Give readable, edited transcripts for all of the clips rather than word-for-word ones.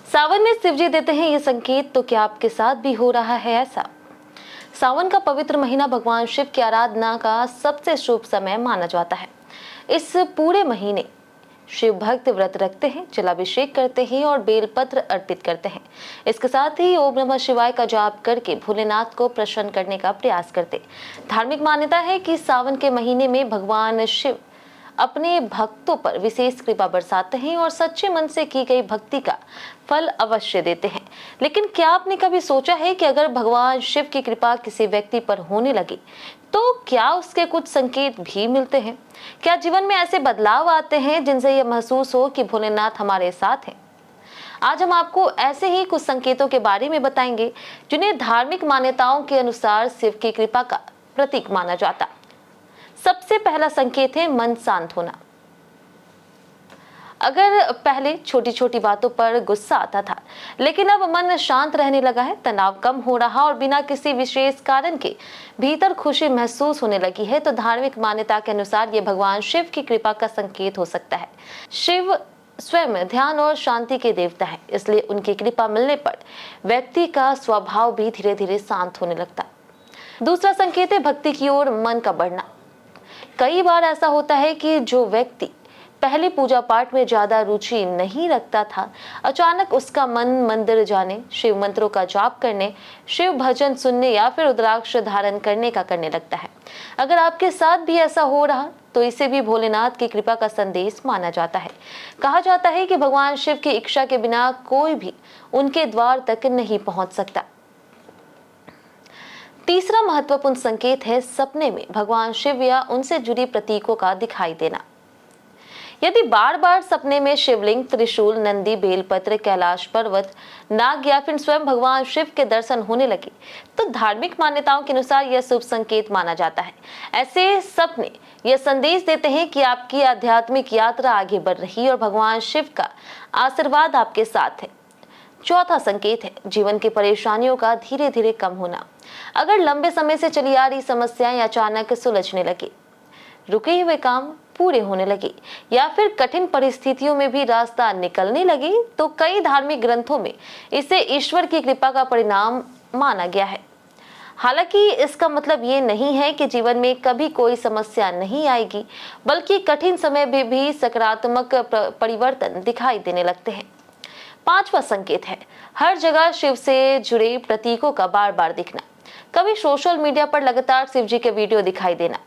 सावन में शिवजी देते हैं ये संकेत, तो क्या आपके साथ भी हो रहा है ऐसा? सावन का पवित्र महीना भगवान शिव की आराधना का सबसे शुभ समय माना जाता है। इस पूरे महीने शिव भक्त व्रत रखते हैं, जलाभिषेक करते हैं और बेलपत्र अर्पित करते हैं। इसके साथ ही ओम नमः शिवाय का जाप करके भोलेनाथ को प्रसन्न करने का प्रयास करते। धार्मिक मान्यता है कि सावन के महीने में भगवान शिव अपने भक्तों पर विशेष कृपा बरसाते हैं और सच्चे मन से की गई भक्ति का फल अवश्य देते हैं। लेकिन क्या आपने कभी सोचा है कि अगर भगवान शिव की कृपा किसी व्यक्ति पर होने लगे तो क्या उसके कुछ संकेत भी मिलते हैं? क्या जीवन में ऐसे बदलाव आते हैं जिनसे यह महसूस हो कि भोलेनाथ हमारे साथ हैं? आज हम आपको ऐसे ही कुछ संकेतों के बारे में बताएंगे जिन्हें धार्मिक मान्यताओं के अनुसार शिव की कृपा का प्रतीक माना जाता। सबसे पहला संकेत है मन शांत होना। अगर पहले छोटी छोटी बातों पर गुस्सा आता था, लेकिन अब मन शांत रहने लगा है, तनाव कम हो रहा और बिना किसी विशेष कारण के भीतर खुशी महसूस होने लगी है, तो धार्मिक मान्यता के अनुसार यह भगवान शिव की कृपा का संकेत हो सकता है। शिव स्वयं ध्यान और शांति के देवता है, इसलिए उनकी कृपा मिलने पर व्यक्ति का स्वभाव भी धीरे धीरे शांत होने लगता। दूसरा संकेत है भक्ति की ओर मन का बढ़ना। कई बार ऐसा होता है कि जो व्यक्ति पहले पूजा पाठ में ज्यादा रुचि नहीं रखता था, अचानक उसका मन मंदिर जाने, शिव मंत्रों का जाप करने, शिव भजन सुनने या फिर रुद्राक्ष धारण करने का करने लगता है। अगर आपके साथ भी ऐसा हो रहा तो इसे भी भोलेनाथ की कृपा का संदेश माना जाता है। कहा जाता है कि भगवान शिव की इच्छा के बिना कोई भी उनके द्वार तक नहीं पहुंच सकता। तीसरा महत्वपूर्ण संकेत है सपने में भगवान शिव या उनसे जुड़ी प्रतीकों का दिखाई देना। यदि बार बार सपने में शिवलिंग, त्रिशूल, नंदी, बेलपत्र, कैलाश पर्वत, नाग या फिर स्वयं भगवान शिव के दर्शन होने लगे तो धार्मिक मान्यताओं के अनुसार यह शुभ संकेत माना जाता है। ऐसे सपने यह संदेश देते हैं कि आपकी आध्यात्मिक यात्रा आगे बढ़ रही और भगवान शिव का आशीर्वाद आपके साथ है। चौथा संकेत है जीवन की परेशानियों का धीरे धीरे कम होना। अगर लंबे समय से चली आ रही समस्याएं अचानक सुलझने लगे, रुके हुए काम पूरे होने लगे या फिर कठिन परिस्थितियों में भी रास्ता निकलने लगे, तो कई धार्मिक ग्रंथों में इसे ईश्वर की कृपा का परिणाम माना गया है। हालांकि इसका मतलब ये नहीं है कि जीवन में कभी कोई समस्या नहीं आएगी, बल्कि कठिन समय में भी सकारात्मक परिवर्तन दिखाई देने लगते हैं। पांचवा संकेत है हर जगह शिव से जुड़े प्रतीकों का बार बार दिखना। कभी सोशल मीडिया पर लगातार शिव जी के वीडियो दिखाई देना,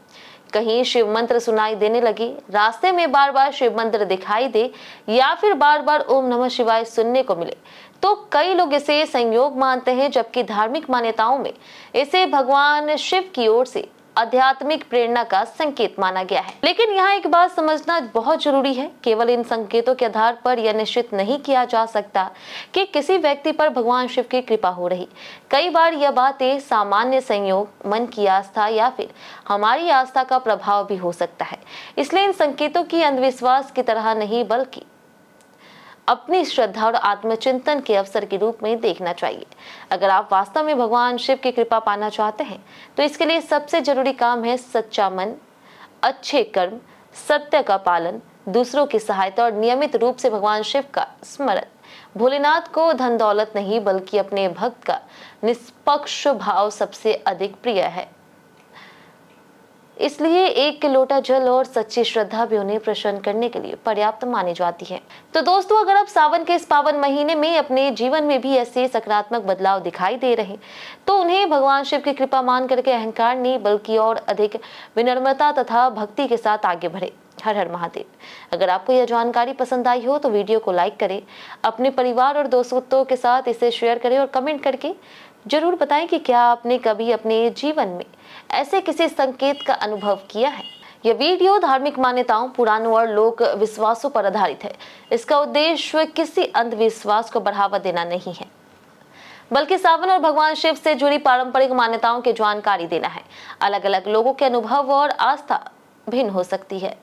कहीं शिव मंत्र सुनाई देने लगे, रास्ते में बार बार शिव मंत्र दिखाई दे या फिर बार बार ओम नमः शिवाय सुनने को मिले, तो कई लोग इसे संयोग मानते हैं, जबकि धार्मिक मान्यताओं में इसे भगवान शिव की ओर से आध्यात्मिक प्रेरणा का संकेत माना गया है। लेकिन यहाँ एक बात समझना बहुत जरूरी है, केवल इन संकेतों के आधार पर यह निश्चित नहीं किया जा सकता कि किसी व्यक्ति पर भगवान शिव की कृपा हो रही। कई बार यह बातें सामान्य संयोग, मन की आस्था या फिर हमारी आस्था का प्रभाव भी हो सकता है। इसलिए इन संकेतों की अंधविश्वास की तरह नहीं, बल्कि अपनी श्रद्धा और आत्मचिंतन के अवसर के रूप में देखना चाहिए। अगर आप वास्तव में भगवान शिव की कृपा पाना चाहते हैं तो इसके लिए सबसे जरूरी काम है सच्चा मन, अच्छे कर्म, सत्य का पालन, दूसरों की सहायता और नियमित रूप से भगवान शिव का स्मरण। भोलेनाथ को धन दौलत नहीं, बल्कि अपने भक्त का निष्पक्ष भाव सबसे अधिक प्रिय है। इसलिए एक लोटा जल और सच्ची श्रद्धा भी उन्हें प्रसन्न करने के लिए पर्याप्त मानी जाती है। तो दोस्तों, अगर आप सावन के इस पावन महीने में अपने जीवन में भी ऐसे सकारात्मक बदलाव दिखाई दे रहे तो उन्हें भगवान शिव की कृपा मान करके अहंकार नहीं, बल्कि और अधिक विनम्रता तथा भक्ति के साथ आगे बढ़े। हर हर महादेव। अगर आपको यह जानकारी पसंद आई हो तो वीडियो को लाइक करें, अपने परिवार और दोस्तों के साथ इसे शेयर करें और कमेंट करके जरूर बताएं कि क्या आपने कभी अपने जीवन में ऐसे किसी संकेत का अनुभव किया है। यह वीडियो धार्मिक मान्यताओं, पुराणों और लोक विश्वासों पर आधारित है। इसका उद्देश्य किसी अंधविश्वास को बढ़ावा देना नहीं है, बल्कि सावन और भगवान शिव से जुड़ी पारंपरिक मान्यताओं की जानकारी देना है। अलग अलग लोगों के अनुभव और आस्था भिन्न हो सकती है।